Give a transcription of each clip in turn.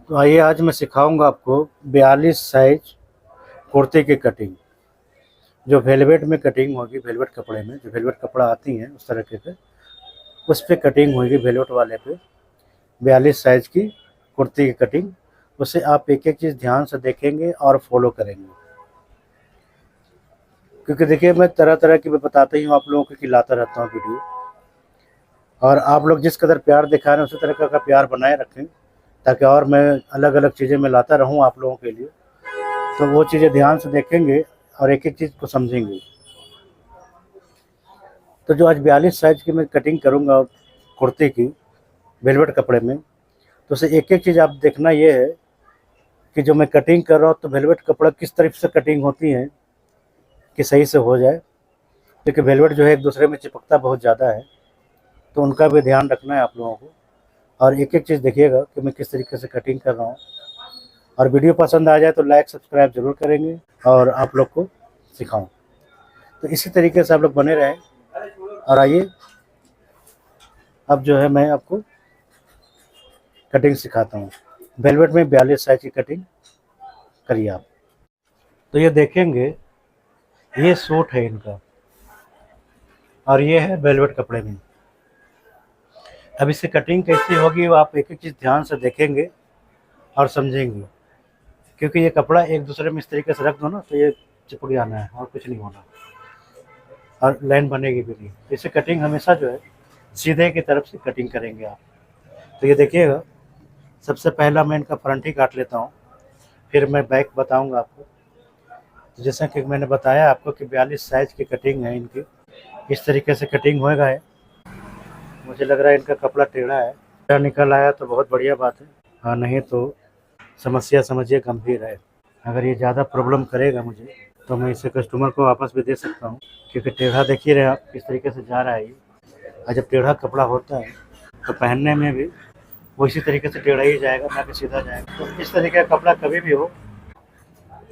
तो आइए आज मैं सिखाऊंगा आपको 42 साइज कुर्ते की कटिंग। जो वेलवेट में कटिंग होगी, वेलवेट कपड़े में जो वेलवेट कपड़ा आती है उस तरीके पे उस पे कटिंग होगी, वेलवेट वाले पे 42 साइज की कुर्ती की कटिंग। उसे आप एक एक चीज़ ध्यान से देखेंगे और फॉलो करेंगे, क्योंकि देखिए मैं तरह तरह की मैं बताता ही हूँ आप लोगों को, खिलाता रहता हूँ वीडियो। और आप लोग जिस कदर प्यार दिखा रहे हैं उसी तरह का प्यार बनाए रखें, ताकि और मैं अलग अलग चीज़ें मैं लाता रहूँ आप लोगों के लिए। तो वो चीज़ें ध्यान से देखेंगे और एक एक चीज़ को समझेंगे। तो जो आज 42 साइज की मैं कटिंग करूँगा कुर्ते की वेलवेट कपड़े में, तो उसे एक एक चीज़ आप देखना ये है कि जो मैं कटिंग कर रहा हूँ तो वेलवेट कपड़ा किस तरफ से कटिंग होती है कि सही से हो जाए, क्योंकि वेलवेट जो है एक दूसरे में चिपकता बहुत ज़्यादा है, तो उनका भी ध्यान रखना है आप लोगों को। और एक एक चीज़ देखिएगा कि मैं किस तरीके से कटिंग कर रहा हूँ। और वीडियो पसंद आ जाए तो लाइक सब्सक्राइब ज़रूर करेंगे और आप लोग को सिखाऊँ। तो इसी तरीके से आप लोग बने रहें। और आइए अब जो है मैं आपको कटिंग सिखाता हूँ। वेलवेट में 42 साइज की कटिंग करिए आप। तो ये देखेंगे, ये सूट है इनका और ये है वेलवेट कपड़े में। अब इसकी कटिंग कैसी होगी वो आप एक एक चीज़ ध्यान से देखेंगे और समझेंगे, क्योंकि ये कपड़ा एक दूसरे में इस तरीके से रख दो ना तो ये चिपक जाना है और कुछ नहीं होना, और लाइन बनेगी भी नहीं। इसे कटिंग हमेशा जो है सीधे की तरफ से कटिंग करेंगे आप। तो ये देखिएगा, सबसे पहला मैं इनका फ्रंट ही काट लेता हूँ, फिर मैं बैक बताऊँगा आपको। तो जैसा कि मैंने बताया आपको कि 42 साइज की कटिंग है इनकी, इस तरीके से कटिंग होएगा है। मुझे लग रहा है इनका कपड़ा टेढ़ा है, टेढ़ा निकल आया तो बहुत बढ़िया बात है, हाँ नहीं तो समस्या समझिए गंभीर है। अगर ये ज़्यादा प्रॉब्लम करेगा मुझे तो मैं इसे कस्टमर को वापस भी दे सकता हूँ, क्योंकि टेढ़ा देख ही रहे आप किस तरीके से जा रहा है ये। और जब टेढ़ा कपड़ा होता है तो पहनने में भी वो इसी तरीके से टेढ़ा ही जाएगा, ना कि सीधा जाएगा। तो इस तरीके का कपड़ा कभी भी हो,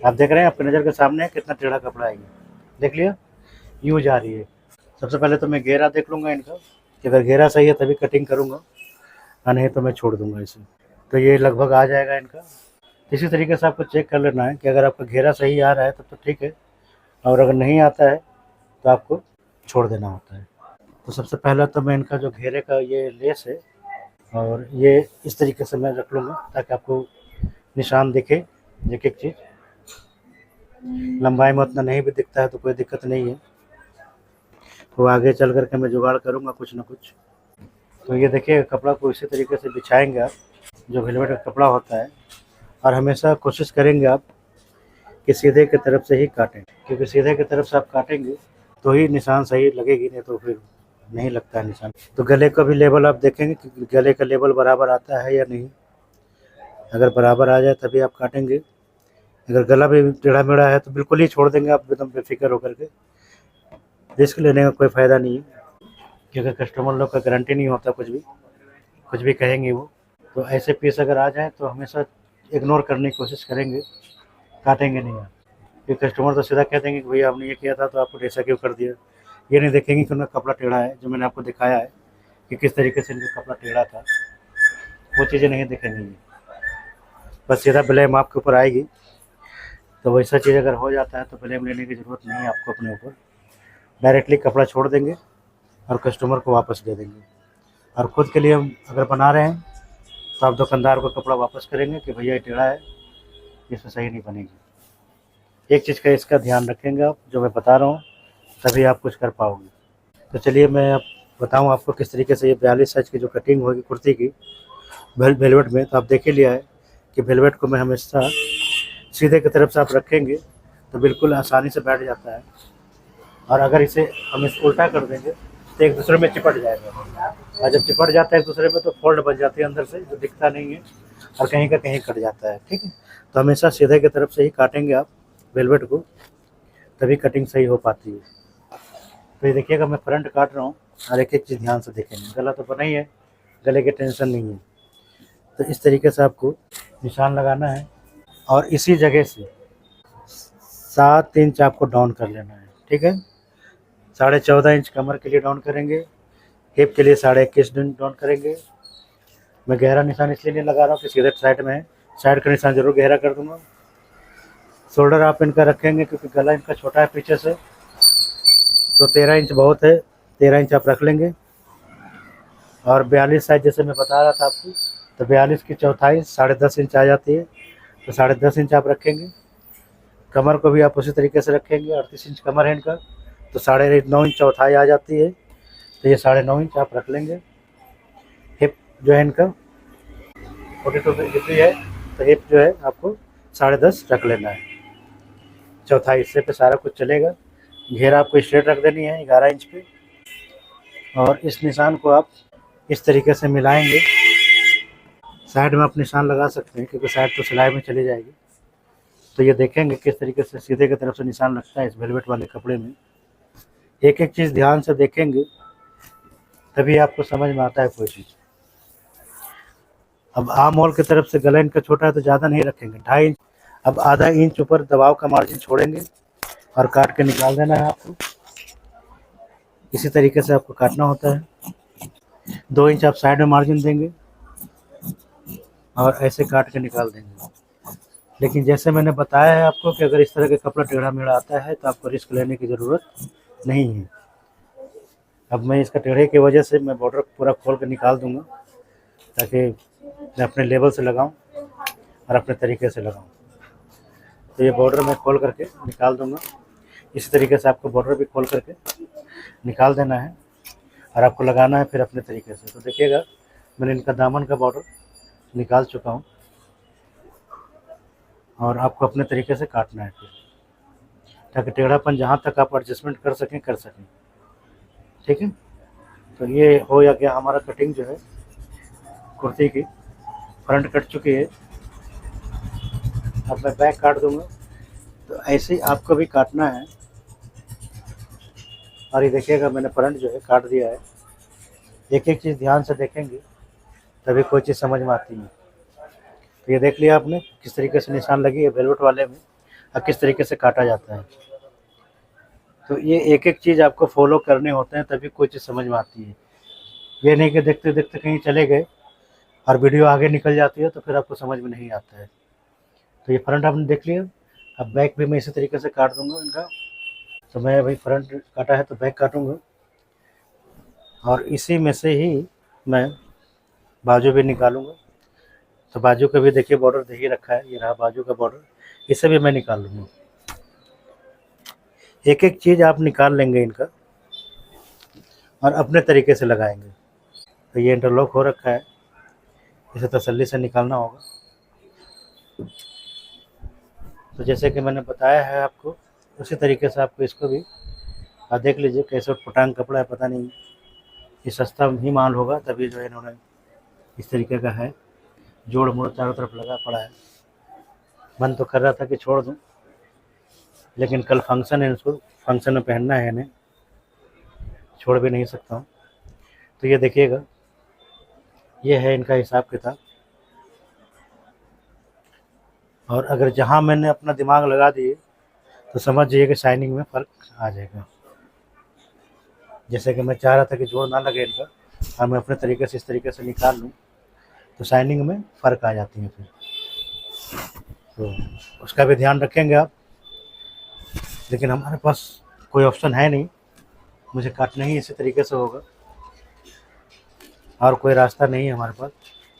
आप देख रहे हैं आपकी नज़र के सामने कितना टेढ़ा कपड़ा है ये, देख लिया यूँ जा रही है। सबसे पहले तो मैं घेरा देख लूँगा इनका कि अगर घेरा सही है तभी कटिंग करूँगा, और नहीं तो मैं छोड़ दूँगा इसे। तो ये लगभग आ जाएगा इनका। इसी तरीके से आपको चेक कर लेना है कि अगर आपका घेरा सही आ रहा है तब तो ठीक है, और अगर नहीं आता है तो आपको छोड़ देना होता है। तो सबसे पहला तो मैं इनका जो घेरे का ये लेस है और ये इस तरीके से मैं रख लूँगा ताकि आपको निशान दिखे एक एक चीज़। लंबाई में उतना नहीं भी दिखता है तो कोई दिक्कत नहीं है, तो आगे चल कर के मैं जुगाड़ करूँगा कुछ ना कुछ। तो ये देखिए कपड़ा को इसी तरीके से बिछाएंगे आप, जो वेलवेट का कपड़ा होता है। और हमेशा कोशिश करेंगे आप कि सीधे की तरफ से ही काटें, क्योंकि सीधे की तरफ से आप काटेंगे तो ही निशान सही लगेगी, नहीं तो फिर नहीं लगता है निशान। तो गले का भी लेवल आप देखेंगे कि गले का लेवल बराबर आता है या नहीं। अगर बराबर आ जाए तभी आप काटेंगे, अगर गला भी टेढ़ा मेढ़ा है तो बिल्कुल ही छोड़ देंगे आप एकदम बेफिक्र होकर के। रिस्क लेने का कोई फ़ायदा नहीं है, क्योंकि कस्टमर लोग का गारंटी नहीं होता, कुछ भी कहेंगे वो। तो ऐसे पीस अगर आ जाए तो हमेशा इग्नोर करने की कोशिश करेंगे, काटेंगे नहीं आप। ये कस्टमर तो सीधा कह देंगे कि भैया आपने ये किया था तो आपको ऐसा क्यों कर दिया। ये नहीं देखेंगे कि उनका कपड़ा टेढ़ा है, जो मैंने आपको दिखाया है कि किस तरीके से इनका कपड़ा टेढ़ा था, वो चीज़ें नहीं देखेंगे ये, बस सीधा ब्लेम आपके ऊपर आएगी। तो वैसा चीज़ अगर हो जाता है तो ब्लेम लेने की ज़रूरत नहीं है आपको अपने ऊपर, डायरेक्टली कपड़ा छोड़ देंगे और कस्टमर को वापस दे देंगे। और ख़ुद के लिए हम अगर बना रहे हैं तो आप दुकानदार को कपड़ा वापस करेंगे कि भैया ये टेढ़ा है, इसमें सही नहीं बनेगी। एक चीज़ का इसका ध्यान रखेंगे आप, जो मैं बता रहा हूँ, तभी आप कुछ कर पाओगे। तो चलिए मैं अब बताऊँ आपको किस तरीके से ये 42 साइज की जो कटिंग होगी कुर्ती की वेलवेट में। तो आप देख ही लिया है कि वेलवेट को मैं हमेशा सीधे की तरफ से आप रखेंगे तो बिल्कुल आसानी से बैठ जाता है, और अगर इसे हम इसे उल्टा कर देंगे तो एक दूसरे में चिपट जाएगा, और जब चिपट जाता है एक दूसरे में तो फोल्ड बन जाती है अंदर से, जो दिखता नहीं है और कहीं का कहीं कट जाता है। ठीक है, तो हमेशा सीधे की तरफ से ही काटेंगे आप वेलवेट को, तभी कटिंग सही हो पाती है। तो ये देखिएगा मैं फ्रंट काट रहा हूँ और एक एक चीज़ ध्यान से देखेंगे। गला तो बना ही है, गले की टेंशन नहीं है। तो इस तरीके से आपको निशान लगाना है और इसी जगह से 7 इंच आपको डाउन कर लेना है। ठीक है, 14.5 इंच कमर के लिए डाउन करेंगे, हिप के लिए 21.5 डाउन करेंगे। मैं गहरा निशान इसलिए नहीं लगा रहा हूँ कि सीधे साइड में है, साइड का निशान ज़रूर गहरा कर दूंगा। शोल्डर आप इनका रखेंगे क्योंकि गला इनका छोटा है पीछे से, तो 13 इंच बहुत है, 13 इंच आप रख लेंगे। और 42 साइज जैसे मैं बता रहा था आपको, तो 42 की चौथाई 10.5 इंच आ जाती है, तो 10.5 इंच आप रखेंगे। कमर को भी आप उसी तरीके से रखेंगे, 38 इंच कमर है इनका, तो 9.5 इंच चौथाई आ जाती है, तो ये 9.5 इंच आप रख लेंगे। हिप जो है इनका 42 डिग्री है, तो हिप जो है आपको 10.5 रख लेना है। चौथाई हिस्से पे सारा कुछ चलेगा। घेरा आपको स्ट्रेट रख देनी है 11 इंच पे, और इस निशान को आप इस तरीके से मिलाएंगे। साइड में आप निशान लगा सकते हैं क्योंकि साइड तो सिलाई में चली जाएगी। तो ये देखेंगे किस तरीके से सीधे की तरफ से निशान लगता है इस वेलवेट वाले कपड़े में। एक एक चीज़ ध्यान से देखेंगे तभी आपको समझ में आता है कोई चीज़। अब आर्म होल की तरफ से गला इनका छोटा है तो ज़्यादा नहीं रखेंगे, 2.5 इंच। अब आधा इंच ऊपर दबाव का मार्जिन छोड़ेंगे और काट के निकाल देना है आपको। इसी तरीके से आपको काटना होता है। 2 इंच आप साइड में मार्जिन देंगे और ऐसे काट के निकाल देंगे। लेकिन जैसे मैंने बताया है आपको कि अगर इस तरह का कपड़ा टेढ़ा मेढ़ा आता है तो आपको रिस्क लेने की ज़रूरत नहीं है। अब मैं इसका टेढ़े की वजह से मैं बॉर्डर पूरा खोल कर निकाल दूंगा ताकि मैं अपने लेवल से लगाऊं और अपने तरीके से लगाऊं। तो ये बॉर्डर मैं खोल करके निकाल दूंगा। इसी तरीके से आपको बॉर्डर भी खोल करके निकाल देना है और आपको लगाना है फिर अपने तरीके से। तो देखिएगा मैंने इनका दामन का बॉर्डर निकाल चुका हूँ और आपको अपने तरीके से काटना है फिर, ताकि टेढ़ापन जहाँ तक आप एडजस्टमेंट कर सकें कर सकें। ठीक है, तो ये हो या गया हमारा कटिंग जो है कुर्ती की। फ्रंट कट चुकी है, अब मैं बैक काट दूंगा। तो ऐसे ही आपको भी काटना है। और ये देखिएगा मैंने फ्रंट जो है काट दिया है। एक एक चीज़ ध्यान से देखेंगे तभी कोई चीज़ समझ में आती है। तो ये देख लिया आपने किस तरीके से निशान लगी है वेलवेट वाले में और किस तरीके से काटा जाता है। तो ये एक एक चीज़ आपको फॉलो करने होते हैं तभी कोई चीज़ समझ में आती है। ये नहीं कि देखते देखते कहीं चले गए और वीडियो आगे निकल जाती है तो फिर आपको समझ में नहीं आता है। तो ये फ्रंट आपने देख लिया। अब बैक भी मैं इसी तरीके से काट दूंगा इनका। तो मैं भाई फ्रंट काटा है तो बैक काटूंगा और इसी में से ही मैं बाजू भी निकालूंगा। तो बाजू का भी देखिए बॉर्डर दे ही रखा है, ये रहा बाजू का बॉर्डर, इसे भी मैं निकाल लूँगा। एक एक चीज़ आप निकाल लेंगे इनका और अपने तरीके से लगाएंगे। तो ये इंटरलॉक हो रखा है, इसे तसल्ली से निकालना होगा। तो जैसे कि मैंने बताया है आपको उसी तरीके से आपको इसको भी आप देख लीजिए कैसे पटांग कपड़ा है, पता नहीं ये सस्ता ही माल होगा तभी जो है इन्होंने इस तरीके का है। जोड़ मोड़ चारों तरफ लगा पड़ा है। मन तो कर रहा था कि छोड़ दूं, लेकिन कल फंक्शन है, इसको फंक्शन में पहनना है इन्हें, छोड़ भी नहीं सकता हूँ। तो ये देखिएगा ये है इनका हिसाब किताब। और अगर जहाँ मैंने अपना दिमाग लगा दिए तो समझ जाइए कि शाइनिंग में फ़र्क आ जाएगा। जैसे कि मैं चाह रहा था कि जोड़ ना लगे इनका और मैं अपने तरीके से इस तरीके से निकाल लूँ तो शाइनिंग में फ़र्क आ जाती है फिर। तो उसका भी ध्यान रखेंगे आप। लेकिन हमारे पास कोई ऑप्शन है नहीं, मुझे काटना ही इसी तरीके से होगा और कोई रास्ता नहीं है हमारे पास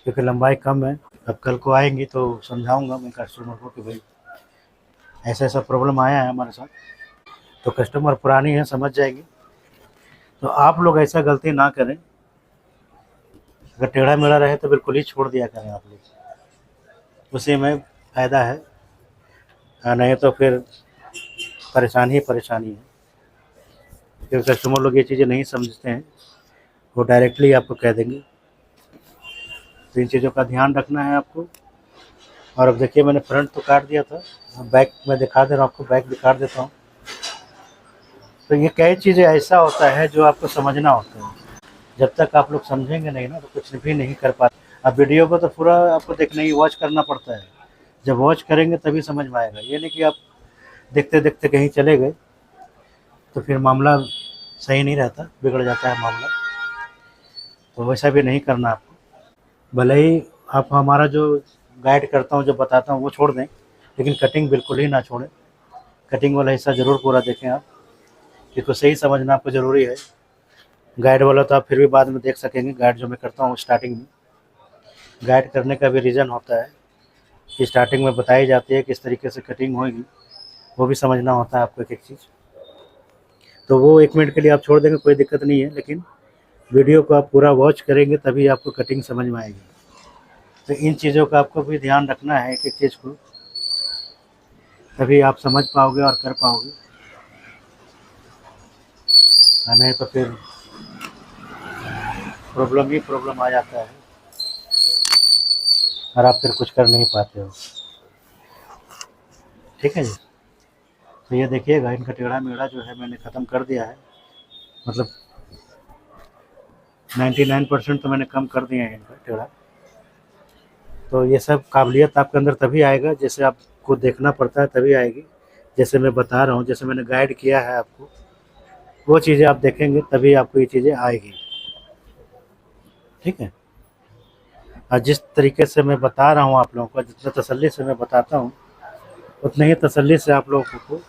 क्योंकि लंबाई कम है। अब कल को आएंगी तो समझाऊंगा मैं कस्टमर को कि भाई ऐसा ऐसा प्रॉब्लम आया है हमारे साथ। तो कस्टमर पुरानी है, समझ जाएगी। तो आप लोग ऐसा गलती ना करें। अगर टेढ़ा मेढ़ा रहे तो बिल्कुल ही छोड़ दिया करें आप लोग, उसी में फ़ायदा है। नहीं तो फिर परेशानी ही परेशानी है क्योंकि कस्टमर लोग ये चीज़ें नहीं समझते हैं, वो डायरेक्टली आपको कह देंगे। तो इन चीज़ों का ध्यान रखना है आपको। और अब देखिए मैंने फ्रंट तो काट दिया था, अब बैक मैं दिखा दे रहा हूँ आपको, बैक भी काट देता हूँ। तो ये कई चीज़ें ऐसा होता है जो आपको समझना होता है। जब तक आप लोग समझेंगे नहीं ना तो कुछ भी नहीं कर पाते। अब वीडियो को तो पूरा आपको देखना ही, वॉच करना पड़ता है। जब वॉच करेंगे तभी समझ में आएगा। ये नहीं कि आप देखते देखते कहीं चले गए तो फिर मामला सही नहीं रहता, बिगड़ जाता है मामला। तो वैसा भी नहीं करना आपको। भले ही आप हमारा जो गाइड करता हूँ, जो बताता हूँ वो छोड़ दें, लेकिन कटिंग बिल्कुल ही ना छोड़ें। कटिंग वाला हिस्सा ज़रूर पूरा देखें आप, क्योंकि सही समझना आपको ज़रूरी है। गाइड वाला तो आप फिर भी बाद में देख सकेंगे, गाइड जो मैं करता हूँ स्टार्टिंग में। गाइड करने का भी रीज़न होता है कि स्टार्टिंग में बताई जाती है किस तरीके से कटिंग होएगी, वो भी समझना होता है आपको एक-एक चीज़। तो वो 1 मिनट के लिए आप छोड़ देंगे, कोई दिक्कत नहीं है, लेकिन वीडियो को आप पूरा वॉच करेंगे तभी आपको कटिंग समझ में आएगी। तो इन चीज़ों का आपको भी ध्यान रखना है, एक-एक चीज़ को, तभी आप समझ पाओगे और कर पाओगे, नहीं तो फिर प्रॉब्लम ही प्रॉब्लम आ जाता है और आप फिर कुछ कर नहीं पाते हो। ठीक है जी। तो ये देखिएगा, इनका टेढ़ा-मेढ़ा जो है मैंने ख़त्म कर दिया है, मतलब 99% तो मैंने कम कर दिया है इनका टेढ़ा। तो ये सब काबिलियत आपके अंदर तभी आएगा, जैसे आपको देखना पड़ता है तभी आएगी। जैसे मैं बता रहा हूँ, जैसे मैंने गाइड किया है आपको, वो चीज़ें आप देखेंगे तभी आपको ये चीज़ें आएगी। ठीक है। और जिस तरीके से मैं बता रहा हूँ आप लोगों को, जितना तसल्ली से मैं बताता हूँ, उतनी ही तसल्ली से आप लोगों को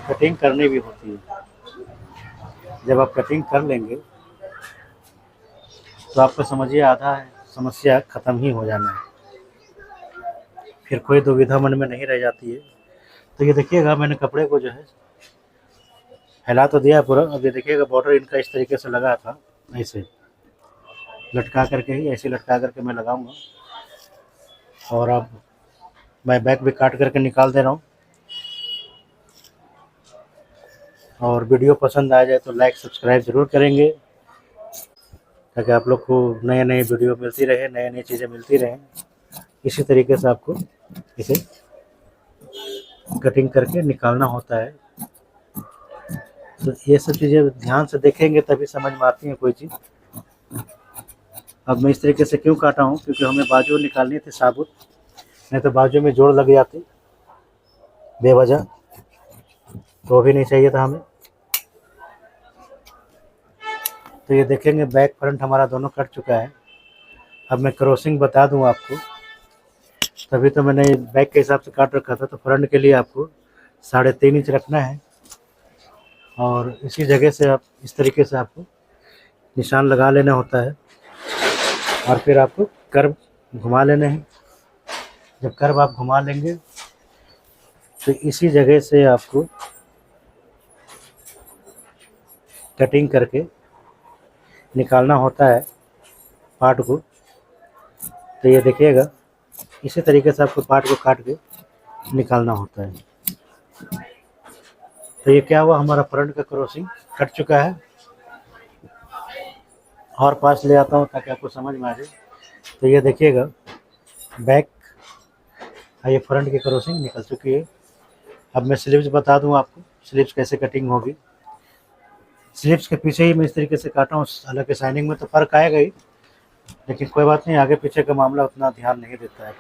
कटिंग करनी भी होती है। जब आप कटिंग कर लेंगे तो आपको समझिए आधा समस्या ख़त्म ही हो जाना है, फिर कोई दुविधा मन में नहीं रह जाती है। तो ये देखिएगा, मैंने कपड़े को जो है फैला तो दिया पूरा। अब ये देखिएगा, बॉर्डर इनका इस तरीके से लगा था, ऐसे लटका करके ही, ऐसे लटका करके मैं लगाऊंगा। और अब मैं बैक भी काट करके निकाल दे रहा हूँ। और वीडियो पसंद आ जाए तो लाइक सब्सक्राइब ज़रूर करेंगे, ताकि आप लोग को नए नए वीडियो मिलती रहे, नई नई चीज़ें मिलती रहें। इसी तरीके से आपको इसे कटिंग करके निकालना होता है। तो ये सब चीज़ें ध्यान से देखेंगे तभी समझ में आती हैं कोई चीज़। अब मैं इस तरीके से क्यों काटा हूँ, क्योंकि हमें बाजू निकालनी थी साबुत, नहीं तो बाजू में जोड़ लग जाती बेवजह, तो वो भी नहीं चाहिए था हमें। तो ये देखेंगे, बैक फ्रंट हमारा दोनों कट चुका है। अब मैं क्रॉसिंग बता दूं आपको, तभी तो मैंने बैक के हिसाब से काट रखा था। तो फ्रंट के लिए आपको 3.5 इंच रखना है, और इसी जगह से आप इस तरीके से आपको निशान लगा लेना होता है, और फिर आपको कर्व घुमा लेने हैं। जब कर्व आप घुमा लेंगे तो इसी जगह से आपको कटिंग करके निकालना होता है पार्ट को। तो ये देखिएगा, इसी तरीके से आपको पार्ट को काट के निकालना होता है। तो ये क्या हुआ, हमारा फ्रंट का क्रॉसिंग कट चुका है। और पास ले आता हूँ ताकि आपको समझ में आ जाए। तो ये देखिएगा, बैक ये फ्रंट की क्रॉसिंग निकल चुकी है। अब मैं स्लीव्स बता दूं आपको, स्लीव्स कैसे कटिंग होगी। स्लीव्स के पीछे ही मैं इस तरीके से काटा हूँ, हालांकि शाइनिंग में तो फ़र्क आएगा ही, लेकिन कोई बात नहीं, आगे पीछे का मामला उतना ध्यान नहीं देता है,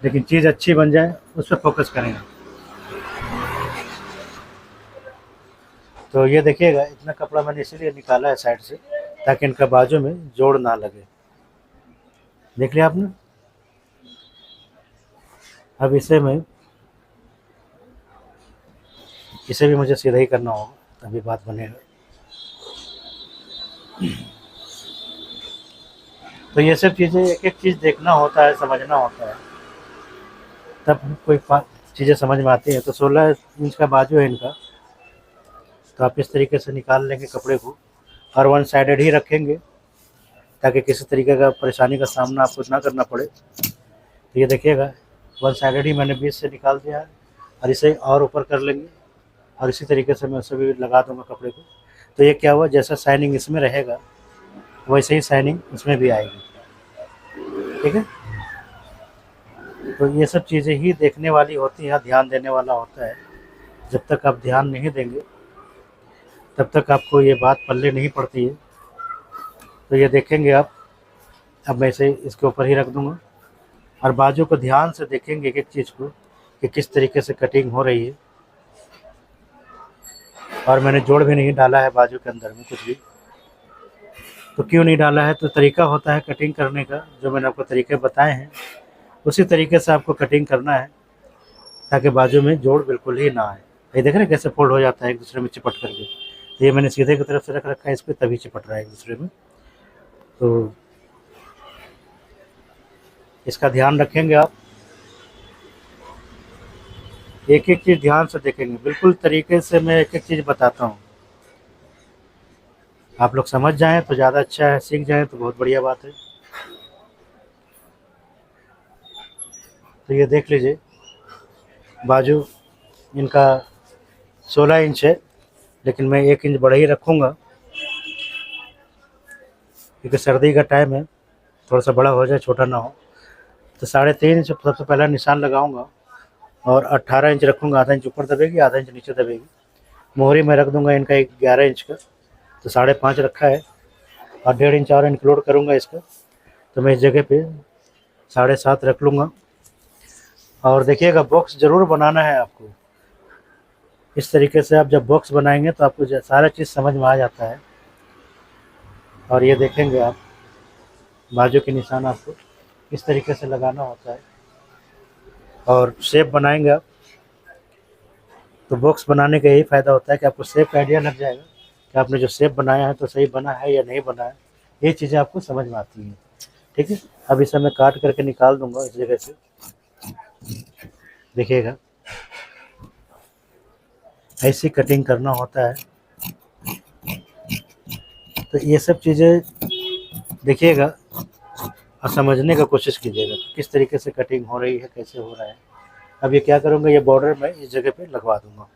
लेकिन चीज़ अच्छी बन जाए उस पर फोकस करेंगे। तो ये देखिएगा, इतना कपड़ा मैंने इसीलिए निकाला है साइड से, ताकि इनका बाजू में जोड़ ना लगे। देख लिया आपने। अब इसे भी मुझे सीधा ही करना होगा, तभी बात बनेगा। तो ये सब चीज़ें, एक एक चीज़ देखना होता है, समझना होता है, तब कोई चीज़ें समझ में आती हैं। तो 16 इंच का बाजू है इनका, तो आप इस तरीके से निकाल लेंगे कपड़े को, और वन साइडेड ही रखेंगे, ताकि किसी तरीके का परेशानी का सामना आपको ना करना पड़े। तो ये देखिएगा, वन साइडेड ही मैंने बीच से निकाल दिया है, और इसे और ऊपर कर लेंगे, और इसी तरीके से मैं उसे भी लगा दूंगा कपड़े को। तो ये क्या हुआ, जैसा शाइनिंग इसमें रहेगा वैसे ही शाइनिंग इसमें भी आएगी। ठीक है। तो ये सब चीज़ें ही देखने वाली होती हैं, ध्यान देने वाला होता है। जब तक आप ध्यान नहीं देंगे तब तक आपको ये बात पल्ले नहीं पड़ती है। तो ये देखेंगे आप, अब मैं इसे इसके ऊपर ही रख दूँगा, और बाजू को ध्यान से देखेंगे एक एक चीज़ को कि किस तरीके से कटिंग हो रही है। और मैंने जोड़ भी नहीं डाला है बाजू के अंदर में कुछ भी, तो क्यों नहीं डाला है, तो तरीका होता है कटिंग करने का, जो मैंने आपको तरीके बताए हैं उसी तरीके से आपको कटिंग करना है, ताकि बाजू में जोड़ बिल्कुल ही ना आए। ये देख रहे हैं कैसे फोल्ड हो जाता है एक दूसरे में चिपट करके। तो ये मैंने सीधे की तरफ से रख रखा है इस पर, तभी चिपट रहा है एक दूसरे में। तो इसका ध्यान रखेंगे आप, एक एक चीज़ ध्यान से देखेंगे, बिल्कुल तरीके से मैं एक एक चीज़ बताता हूँ। आप लोग समझ जाएं तो ज़्यादा अच्छा है, सीख जाएं तो बहुत बढ़िया बात है। तो ये देख लीजिए, बाजू इनका 16 इंच है, लेकिन मैं 1 इंच बढ़ा ही रखूँगा, क्योंकि सर्दी का टाइम है, थोड़ा सा बड़ा हो जाए, छोटा ना हो। तो 3.5 इंच सबसे पहला निशान लगाऊंगा, और 18 इंच रखूँगा, आधा इंच ऊपर दबेगी, आधा इंच नीचे दबेगी। मोहरी में रख दूंगा इनका 11 इंच का, तो 5.5 रखा है, और 1.5 इंच और इंक्लूड करूँगा इसका, तो मैं इस जगह पे 7.5 रख लूँगा। और देखिएगा, बॉक्स ज़रूर बनाना है आपको। इस तरीके से आप जब बॉक्स बनाएंगे तो आपको सारा चीज़ समझ में आ जाता है। और ये देखेंगे आप, बाजू के निशान आपको इस तरीके से लगाना होता है, और शेप बनाएंगे आप, तो बॉक्स बनाने का यही फ़ायदा होता है कि आपको शेप का आइडिया लग जाएगा कि आपने जो शेप बनाया है तो सही बना है या नहीं बना है। ये चीज़ें आपको समझ में आती हैं, ठीक है। अब इसे मैं काट करके निकाल दूंगा इस जगह से, देखिएगा ऐसी कटिंग करना होता है। तो ये सब चीज़ें देखिएगा और समझने का कोशिश कीजिएगा किस तरीके से कटिंग हो रही है, कैसे हो रहा है। अब ये क्या करूँगा, ये बॉर्डर मैं इस जगह पे लगवा दूंगा,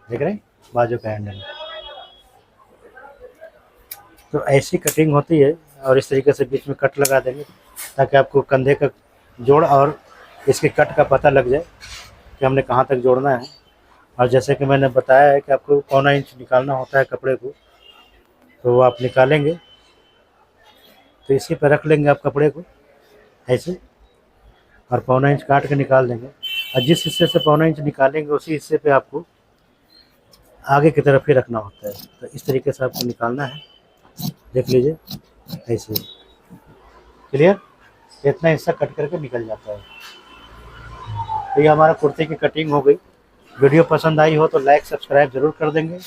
देख रहे हैं, बाजू का हैंडल। तो ऐसी कटिंग होती है, और इस तरीके से बीच में कट लगा देंगे ताकि आपको कंधे का जोड़ और इसके कट का पता लग जाए कि हमने कहाँ तक जोड़ना है। और जैसे कि मैंने बताया है कि आपको 1.25 इंच निकालना होता है कपड़े को, तो वो आप निकालेंगे, तो इसी पर रख लेंगे आप कपड़े को ऐसे, और 1.25 इंच काट के निकाल देंगे। और जिस हिस्से से 1.25 इंच निकालेंगे उसी हिस्से पे आपको आगे की तरफ ही रखना होता है। तो इस तरीके से आपको निकालना है, देख लीजिए ऐसे, क्लियर। इतना हिस्सा कट करके निकल जाता है। तो ये हमारा कुर्ते की कटिंग हो गई। वीडियो पसंद आई हो तो लाइक सब्सक्राइब ज़रूर कर देंगे।